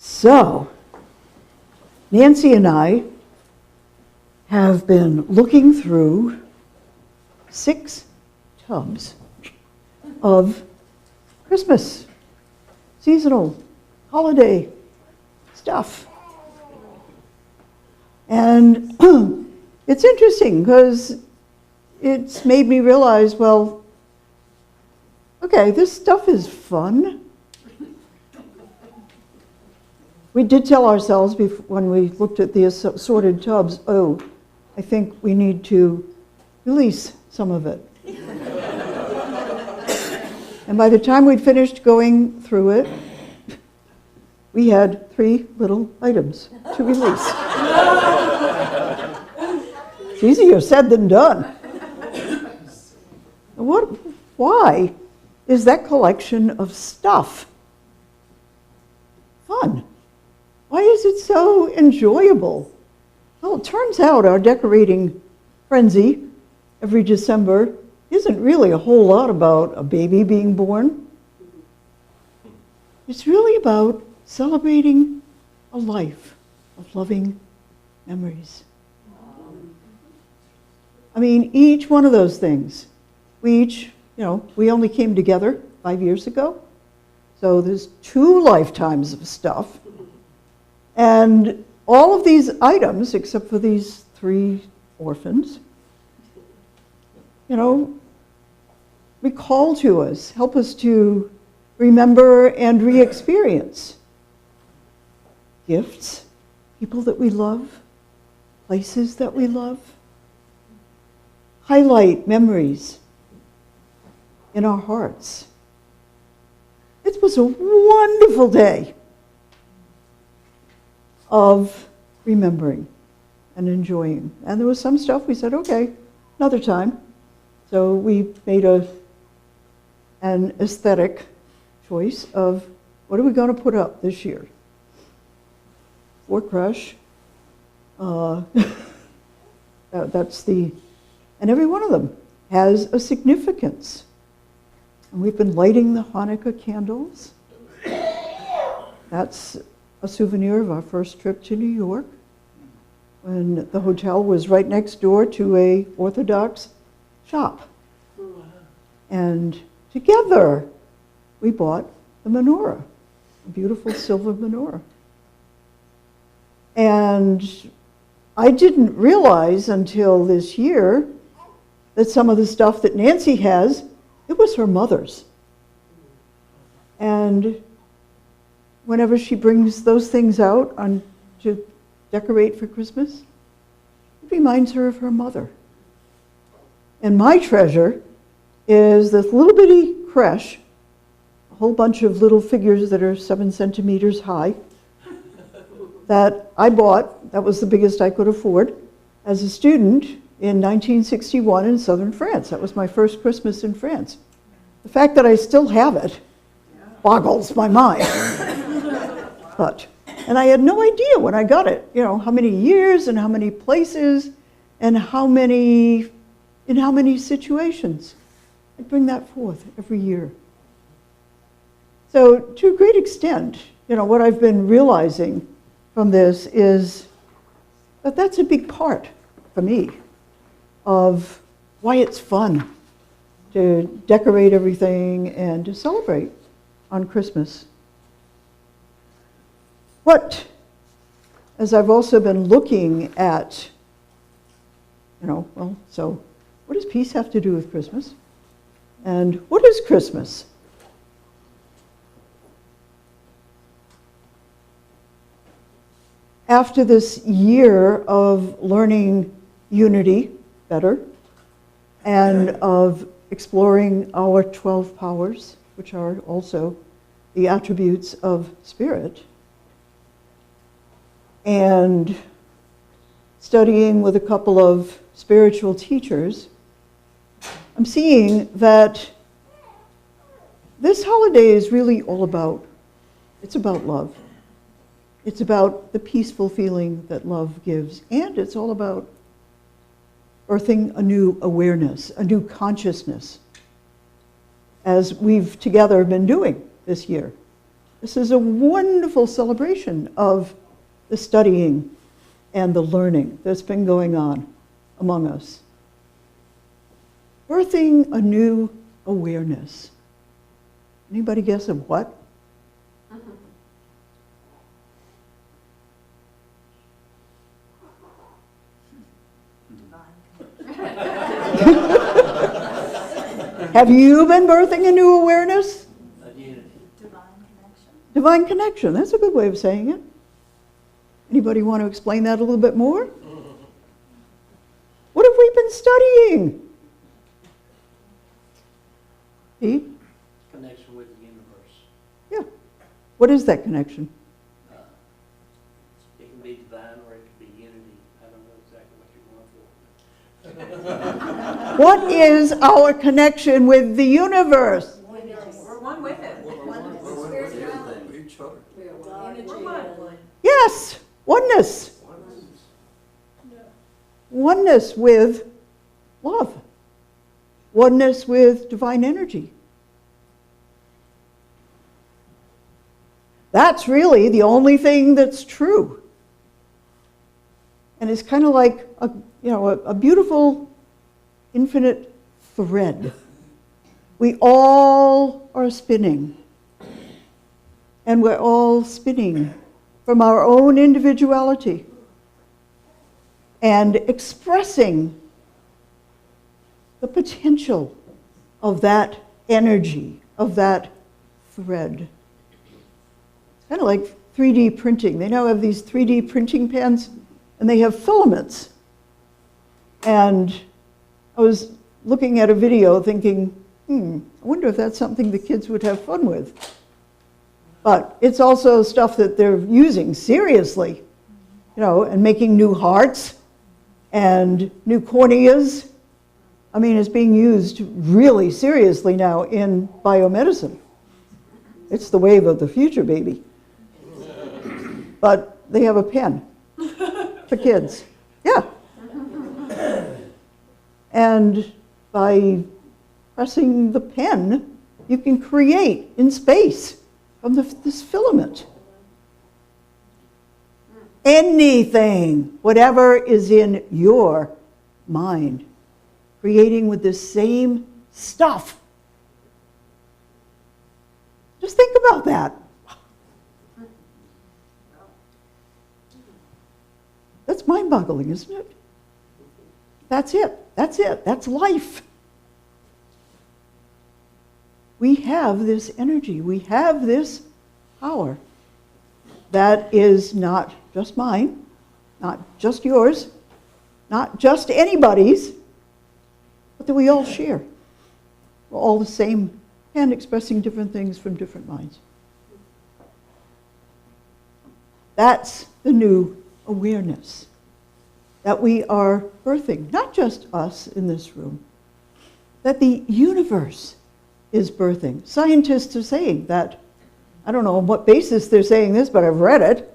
So, Nancy and I have been looking through 6 tubs of Christmas, seasonal, holiday stuff. And it's interesting because it's made me realize, well, okay, this stuff is fun. We did tell ourselves when we looked at the assorted tubs, oh, I think we need to release some of it. And by the time we'd finished going through it, we had 3 little items to release. It's easier said than done. Why is that collection of stuff fun? Why is it so enjoyable? Well, it turns out our decorating frenzy every December isn't really a whole lot about a baby being born. It's really about celebrating a life of loving memories. I mean, each one of those things, we only came together 5 years ago, so there's 2 lifetimes of stuff. And all of these items, except for these 3 orphans, recall to us, help us to remember and re-experience gifts, people that we love, places that we love, highlight memories in our hearts. It was a wonderful day of remembering and enjoying. And there was some stuff we said, okay, another time. So we made an aesthetic choice of what are we going to put up this year? Fort Crush. And every one of them has a significance. And we've been lighting the Hanukkah candles. That's a souvenir of our first trip to New York, when the hotel was right next door to a Orthodox shop. And together we bought the menorah, a beautiful silver menorah. And I didn't realize until this year that some of the stuff that Nancy has, it was her mother's. And whenever she brings those things out to decorate for Christmas, it reminds her of her mother. And my treasure is this little bitty creche, a whole bunch of little figures that are 7 centimeters high, that I bought. That was the biggest I could afford as a student in 1961 in southern France. That was my first Christmas in France. The fact that I still have it boggles my mind. And I had no idea when I got it, how many years and how many places and in how many situations. I bring that forth every year. So to a great extent, what I've been realizing from this is that that's a big part for me of why it's fun to decorate everything and to celebrate on Christmas. As I've also been looking at, so what does peace have to do with Christmas? And what is Christmas? After this year of learning unity better and of exploring our 12 powers, which are also the attributes of spirit, and studying with a couple of spiritual teachers, I'm seeing that this holiday is really all about, it's about love. It's about the peaceful feeling that love gives, and it's all about birthing a new awareness, a new consciousness, as we've together been doing this year. This is a wonderful celebration of the studying and the learning that's been going on among us. Birthing a new awareness. Anybody guess of what? Have you been birthing a new awareness? Divine connection. Divine connection, that's a good way of saying it. Anybody want to explain that a little bit more? What have we been studying? Pete? Connection with the universe. Yeah. What is that connection? It can be divine or it can be unity. I don't know exactly what you're going for. What is our connection with the universe? We're one with it. Each other. We're one. Yes, oneness. Oneness with love. Oneness with divine energy. That's really the only thing that's true. And it's kind of like a beautiful infinite thread. We all are spinning. And we're all spinning from our own individuality and expressing the potential of that energy, of that thread. It's kind of like 3D printing. They now have these 3D printing pens, and they have filaments. And I was looking at a video thinking, I wonder if that's something the kids would have fun with. But it's also stuff that they're using seriously, and making new hearts and new corneas. I mean, it's being used really seriously now in biomedicine. It's the wave of the future, baby. But they have a pen for kids. Yeah. And by pressing the pen, you can create in space from this filament. Anything, whatever is in your mind, creating with the same stuff. Just think about that. That's mind-boggling, isn't it? That's it. That's it. That's life. We have this energy. We have this power that is not just mine, not just yours, not just anybody's, but that we all share. We're all the same and expressing different things from different minds. That's the new awareness that we are birthing, not just us in this room, that the universe is birthing. Scientists are saying that. I don't know on what basis they're saying this, but I've read it.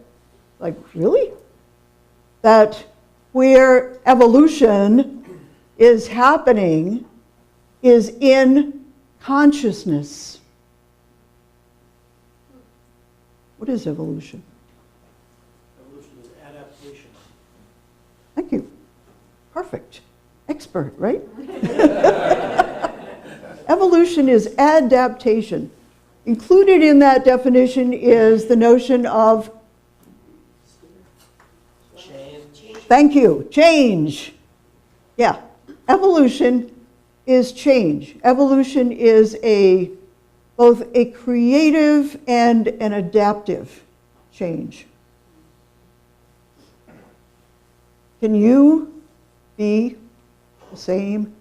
Like, really? That where evolution is happening is in consciousness. What is evolution? Evolution is adaptation. Thank you. Perfect. Expert, right? Evolution is adaptation. Included in that definition is the notion of Change. thank you, change. Yeah, evolution is change. Evolution is both a creative and an adaptive change. Can you be the same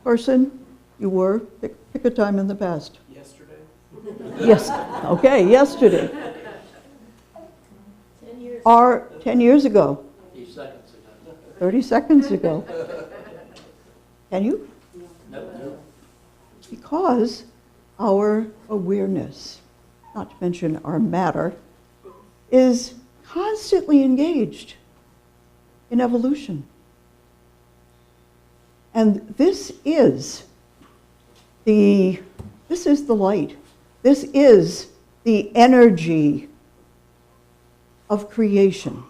person you were? Pick a time in the past. Yesterday. Yes, okay, yesterday. 10 years. Or 10 years ago, 30 seconds ago. 30 seconds ago. Can you? No. Because our awareness, not to mention our matter, is constantly engaged in evolution. And this is the light. This is the energy of creation.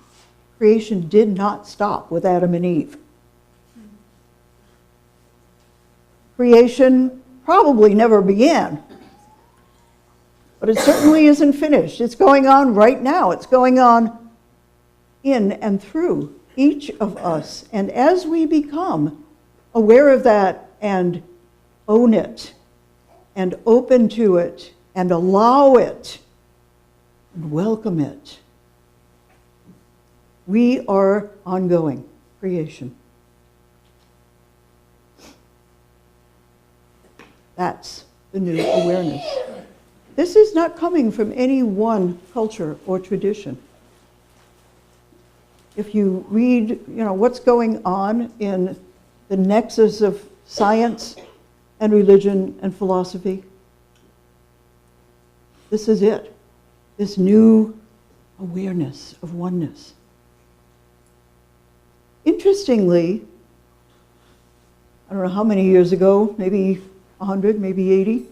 Creation did not stop with Adam and Eve. Creation probably never began, but it certainly isn't finished. It's going on right now. It's going on in and through each of us. And as we become aware of that and own it and open to it and allow it and welcome it, we are ongoing creation. That's the new awareness. This is not coming from any one culture or tradition. If you read, what's going on in the nexus of science and religion and philosophy, this is it. This new awareness of oneness. Interestingly, I don't know how many years ago, maybe 100, maybe 80,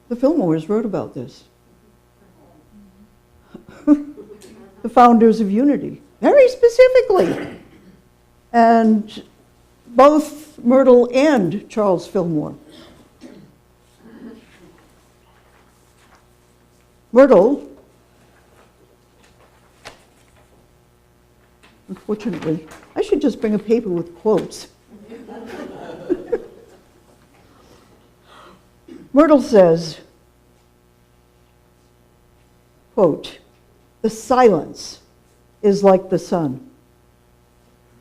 the Fillmores wrote about this. The founders of Unity, very specifically. And both Myrtle and Charles Fillmore. Myrtle, unfortunately, I should just bring a paper with quotes. Myrtle says, quote, "The silence is like the sun.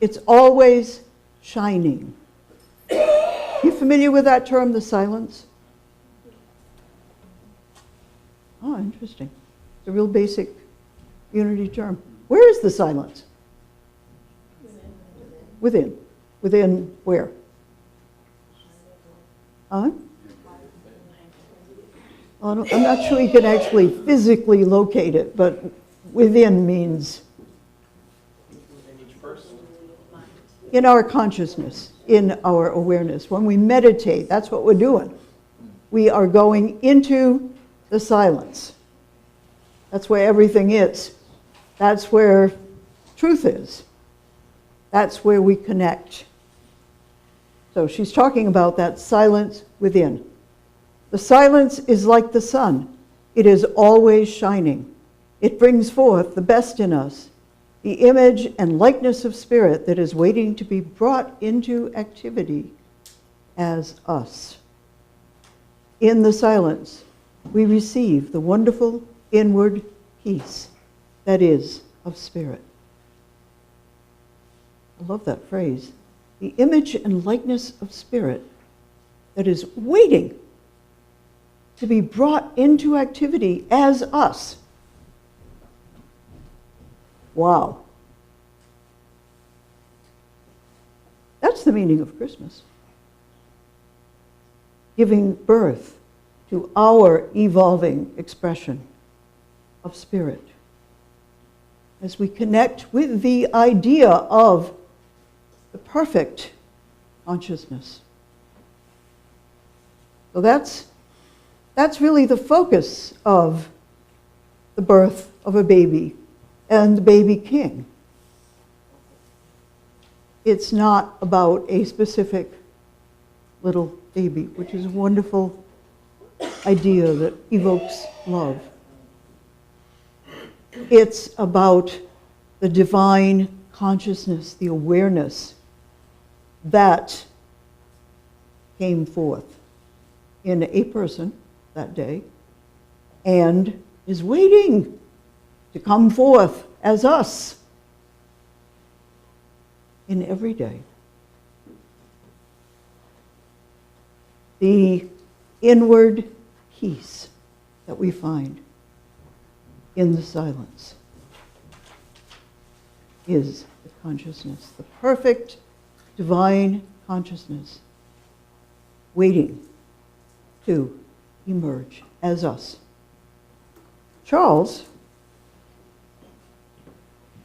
It's always shining." You familiar with that term, the silence? Oh, interesting. It's a real basic Unity term. Where is the silence? Within. Within where? Huh? I'm not sure you can actually physically locate it, but within means in our consciousness, in our awareness. When we meditate, that's what we're doing. We are going into the silence. That's where everything is. That's where truth is. That's where we connect. So she's talking about that silence within. The silence is like the sun. It is always shining. It brings forth the best in us, the image and likeness of spirit that is waiting to be brought into activity as us. In the silence, we receive the wonderful inward peace that is of spirit. I love that phrase. The image and likeness of spirit that is waiting to be brought into activity as us. Wow. That's the meaning of Christmas. Giving birth to our evolving expression of spirit. As we connect with the idea of the perfect consciousness. So that's really the focus of the birth of a baby and the baby king. It's not about a specific little baby, which is a wonderful idea that evokes love. It's about the divine consciousness, the awareness that came forth in a person that day and is waiting to come forth as us in every day. The inward peace that we find in the silence is the consciousness, the perfect divine consciousness waiting to emerge as us. Charles,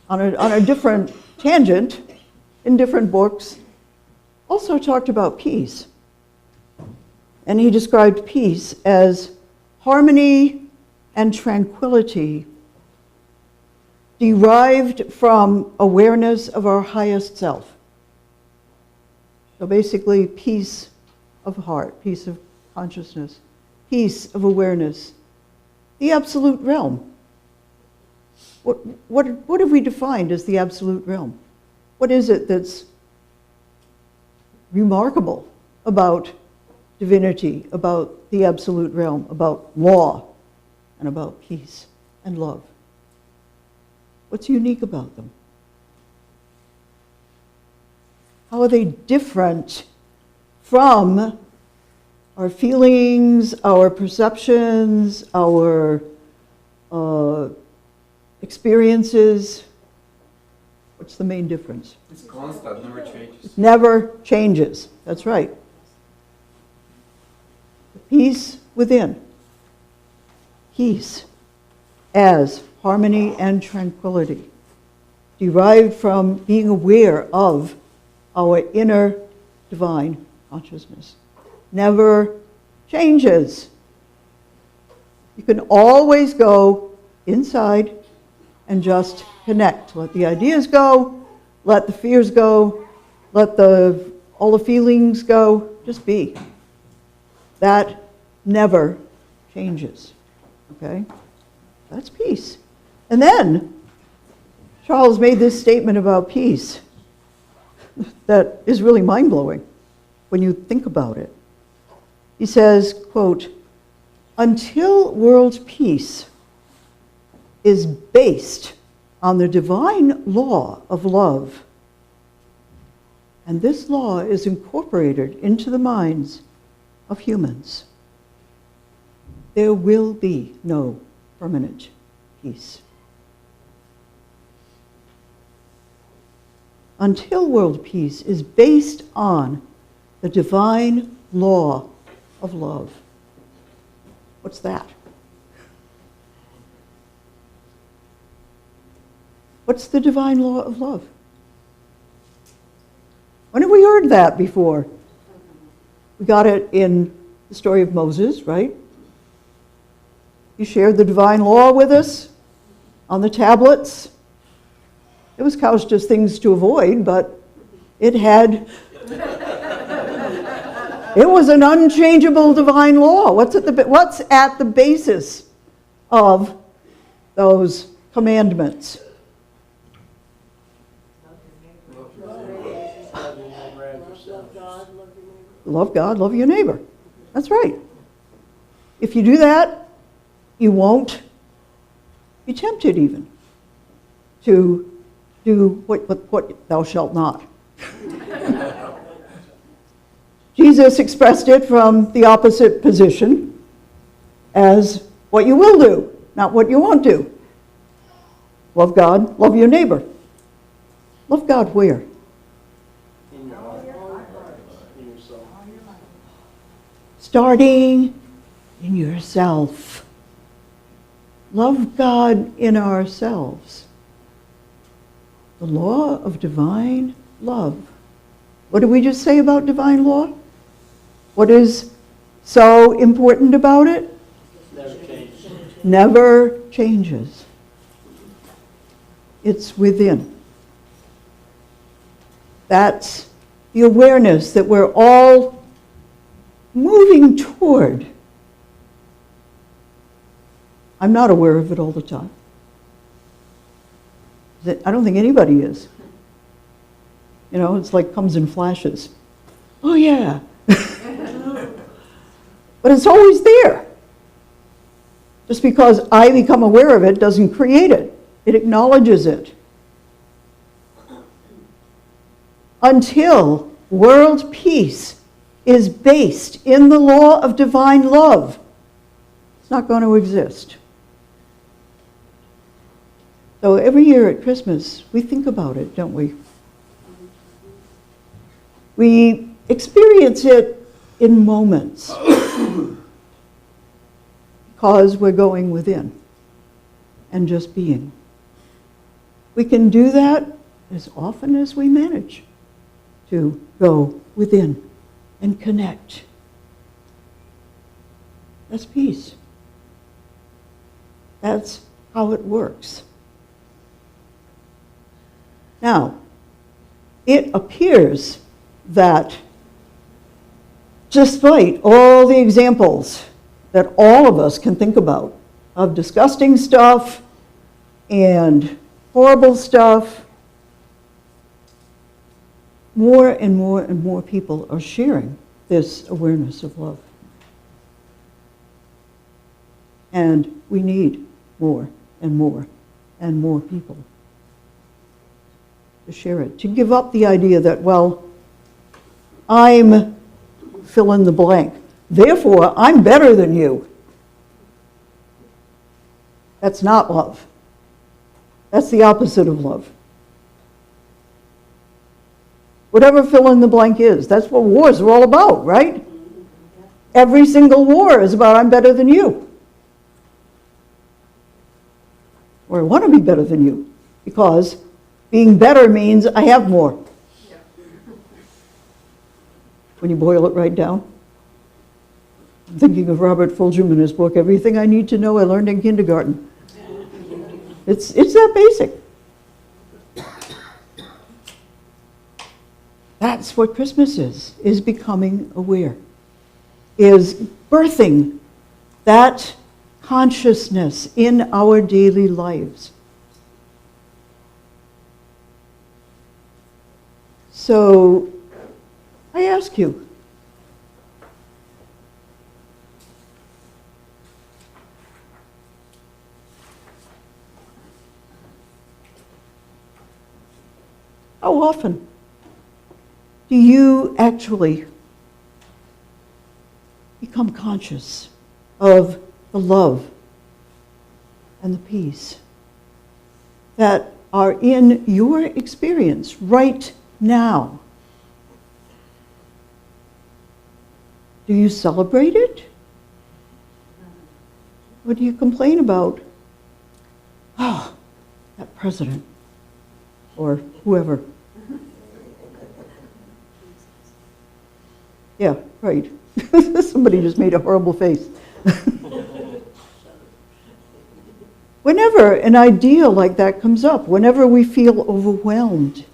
on a different tangent, in different books, also talked about peace. And he described peace as harmony and tranquility derived from awareness of our highest self. So basically, peace of heart, peace of consciousness, peace of awareness, the absolute realm. What have we defined as the absolute realm? What is it that's remarkable about divinity, about the absolute realm, about law, and about peace and love? What's unique about them? How are they different from our feelings, our perceptions, our experiences? What's the main difference? It's constant, never changes. It never changes. That's right. The peace within. Peace as harmony and tranquility, derived from being aware of our inner divine consciousness. Never changes. You can always go inside and just connect. Let the ideas go, let the fears go, let all the feelings go, just be. That never changes, okay? That's peace. And then, Charles made this statement about peace that is really mind-blowing when you think about it. He says, quote, "Until world peace is based on the divine law of love, and this law is incorporated into the minds of humans, there will be no permanent peace." Until world peace is based on the divine law of love. What's that? What's the divine law of love? When have we heard that before? We got it in the story of Moses, right? He shared the divine law with us on the tablets. It was couched as things to avoid, but it was an unchangeable divine law. What's at the basis of those commandments? Love God, love your neighbor. That's right. If you do that, you won't be tempted even to do what thou shalt not. Jesus expressed it from the opposite position as what you will do, not what you won't do. Love God, love your neighbor. Love God where? In your heart, in yourself. Starting in yourself. Love God in ourselves. The law of divine love. What did we just say about divine law? What is so important about it? Never changes. Never changes. It's within. That's the awareness that we're all moving toward. I'm not aware of it all the time. I don't think anybody is. You know, it's like comes in flashes. Oh yeah. But it's always there. Just because I become aware of it doesn't create it. It acknowledges it. Until world peace is based in the law of divine love, it's not going to exist. So every year at Christmas, we think about it, don't we? We experience it in moments because we're going within and just being. We can do that as often as we manage to go within and connect. That's peace. That's how it works. Now, it appears that despite all the examples that all of us can think about of disgusting stuff and horrible stuff, more and more and more people are sharing this awareness of love. And we need more and more and more people to share it, to give up the idea that, well, I'm fill in the blank, therefore I'm better than you. That's not love. That's the opposite of love. Whatever fill in the blank is, that's what wars are all about, right? Every single war is about I'm better than you. Or I want to be better than you, because being better means I have more. When you boil it right down. I'm thinking of Robert Fulghum in his book, Everything I Need to Know I Learned in Kindergarten. It's that basic. That's what Christmas is becoming aware, is birthing that consciousness in our daily lives. So, I ask you, how often do you actually become conscious of the love and the peace that are in your experience right now? Do you celebrate it? Or do you complain about, oh, that president or whoever? Yeah, right. Somebody just made a horrible face. Whenever an idea like that comes up, whenever we feel overwhelmed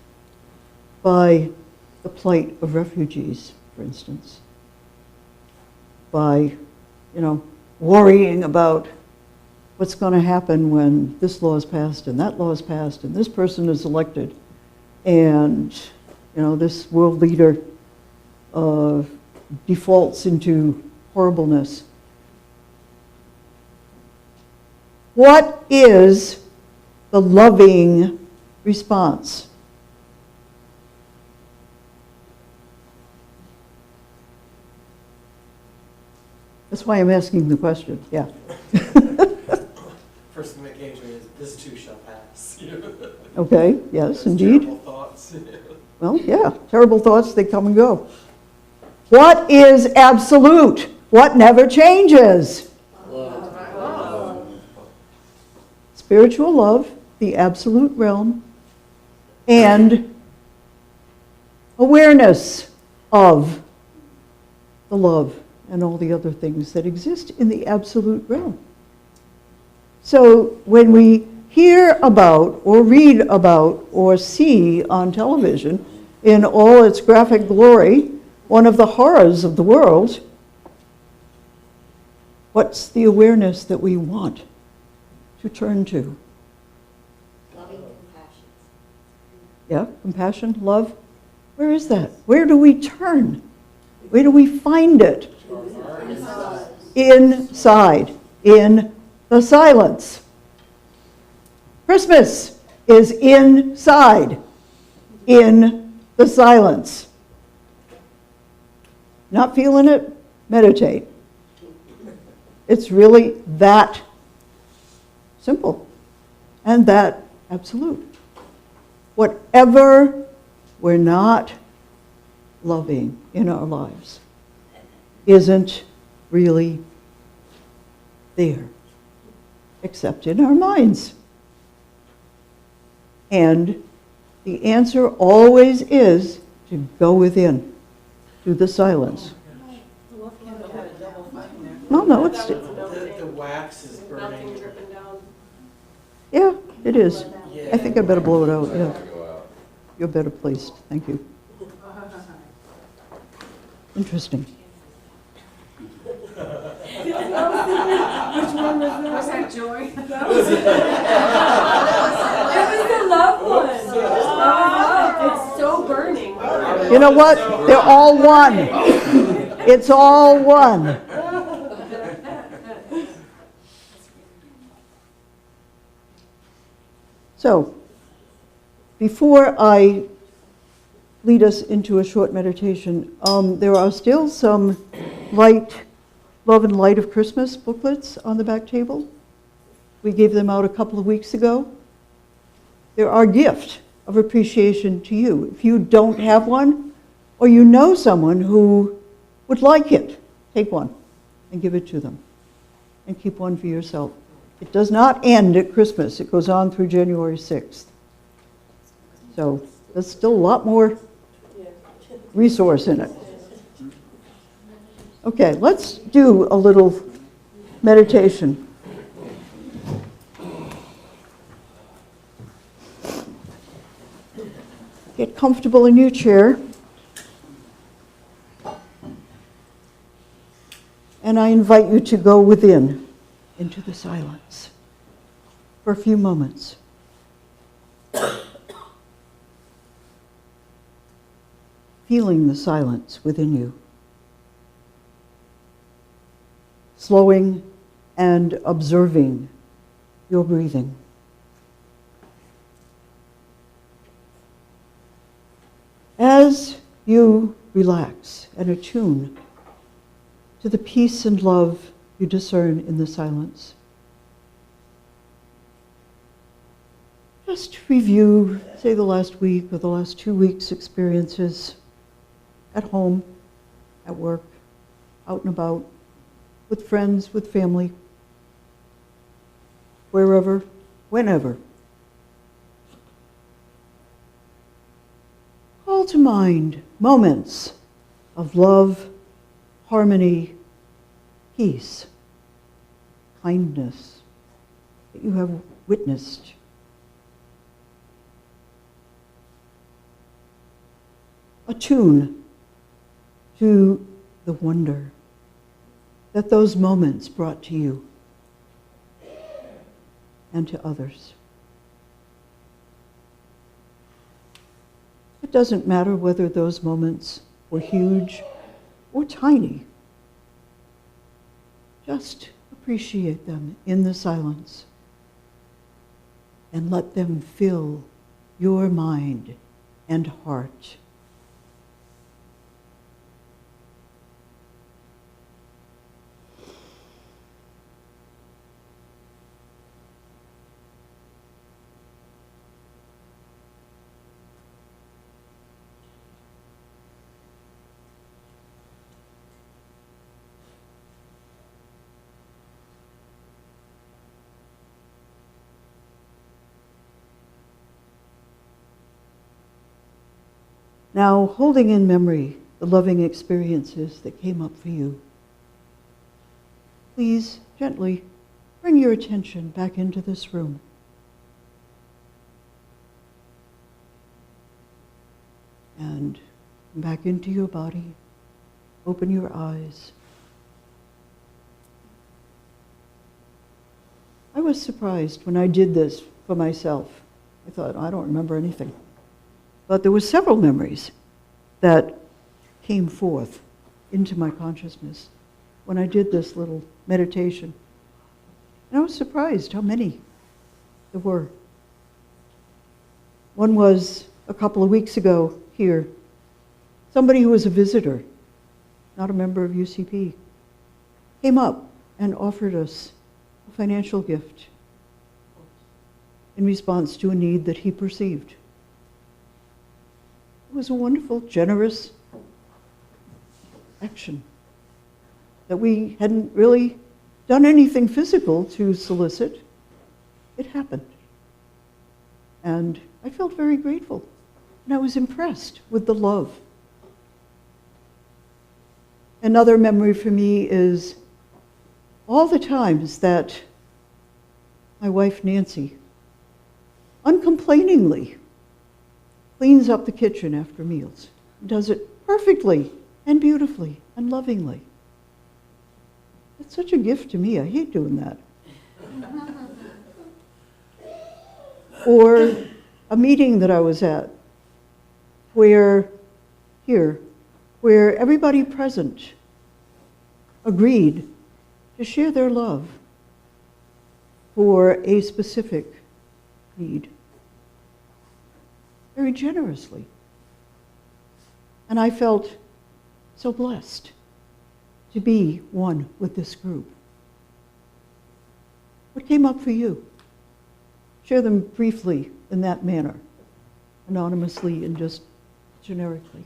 by the plight of refugees, for instance, by, worrying about what's going to happen when this law is passed and that law is passed and this person is elected and, this world leader defaults into horribleness. What is the loving response? That's why I'm asking the question, yeah. First thing that came to me is, this too shall pass. Okay, yes, Those indeed. terrible thoughts. Well, yeah, terrible thoughts, they come and go. What is absolute? What never changes? Love. Spiritual love, the absolute realm, and awareness of the love and all the other things that exist in the absolute realm. So when we hear about or read about or see on television in all its graphic glory one of the horrors of the world, what's the awareness that we want to turn to? Loving compassion. Yeah, compassion, love. Where is that? Where do we turn? Where do we find it? Inside, in the silence. Christmas is inside, in the silence. Not feeling it? Meditate. It's really that simple and that absolute. Whatever we're not loving in our lives isn't really there, except in our minds. And the answer always is to go within, to the silence. No, it's... The wax is burning. It is. I think I better blow it out, yeah. You're better placed, thank you. Interesting. Which one was that? Was that Joy? It was the loved one. It's so burning. You know what? They're all one. It's all one. So, before I lead us into a short meditation, there are still some light, Love and Light of Christmas booklets on the back table. We gave them out a couple of weeks ago. They're our gift of appreciation to you. If you don't have one, or you know someone who would like it, take one and give it to them. And keep one for yourself. It does not end at Christmas. It goes on through January 6th. So there's still a lot more resource in it. Okay, let's do a little meditation. Get comfortable in your chair. And I invite you to go within, into the silence, for a few moments. Feeling the silence within you. Slowing and observing your breathing. As you relax and attune to the peace and love you discern in the silence, just review, say, the last week or the last 2 weeks' experiences at home, at work, out and about, with friends, with family, wherever, whenever. Call to mind moments of love, harmony, peace, kindness that you have witnessed. Attune to the wonder that those moments brought to you and to others. It doesn't matter whether those moments were huge or tiny. Just appreciate them in the silence and let them fill your mind and heart. Now, holding in memory the loving experiences that came up for you, please gently bring your attention back into this room. And back into your body. Open your eyes. I was surprised when I did this for myself. I thought, I don't remember anything. But there were several memories that came forth into my consciousness when I did this little meditation. And I was surprised how many there were. One was a couple of weeks ago here. Somebody who was a visitor, not a member of UCP, came up and offered us a financial gift in response to a need that he perceived. It was a wonderful, generous action that we hadn't really done anything physical to solicit. It happened. And I felt very grateful. And I was impressed with the love. Another memory for me is all the times that my wife Nancy uncomplainingly cleans up the kitchen after meals, does it perfectly and beautifully and lovingly. It's such a gift to me. I hate doing that. Or a meeting that I was at where everybody present agreed to share their love for a specific need very generously. And I felt so blessed to be one with this group. What came up for you? Share them briefly in that manner, anonymously and just generically.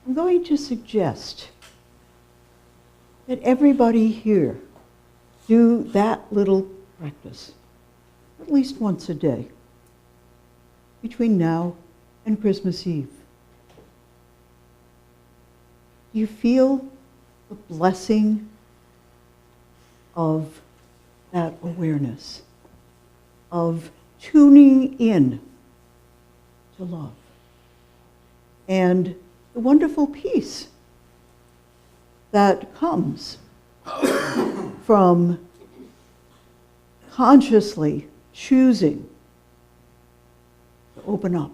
I'm going to suggest that everybody here do that little practice at least once a day between now and Christmas Eve. Do you feel the blessing of that awareness, of tuning in to love, and the wonderful peace that comes from consciously choosing to open up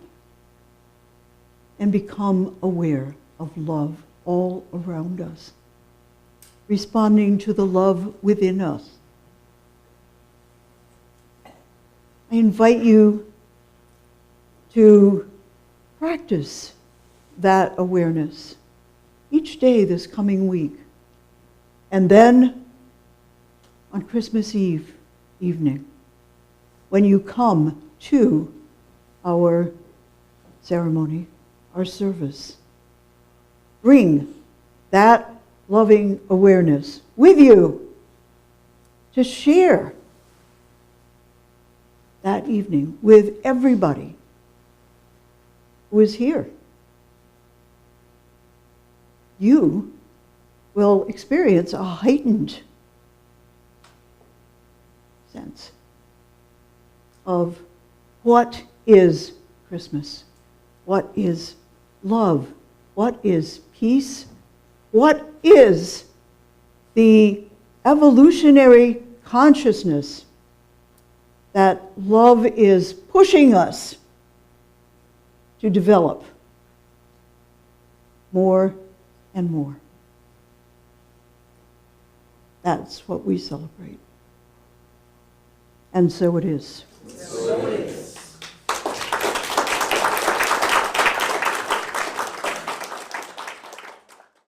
and become aware of love all around us, responding to the love within us? I invite you to practice that awareness each day this coming week. And then on Christmas Eve evening, when you come to our ceremony, our service, bring that loving awareness with you to share that evening with everybody who is here. You will experience a heightened sense of what is Christmas, what is love, what is peace, what is the evolutionary consciousness that love is pushing us to develop more and more. That's what we celebrate. And so it is.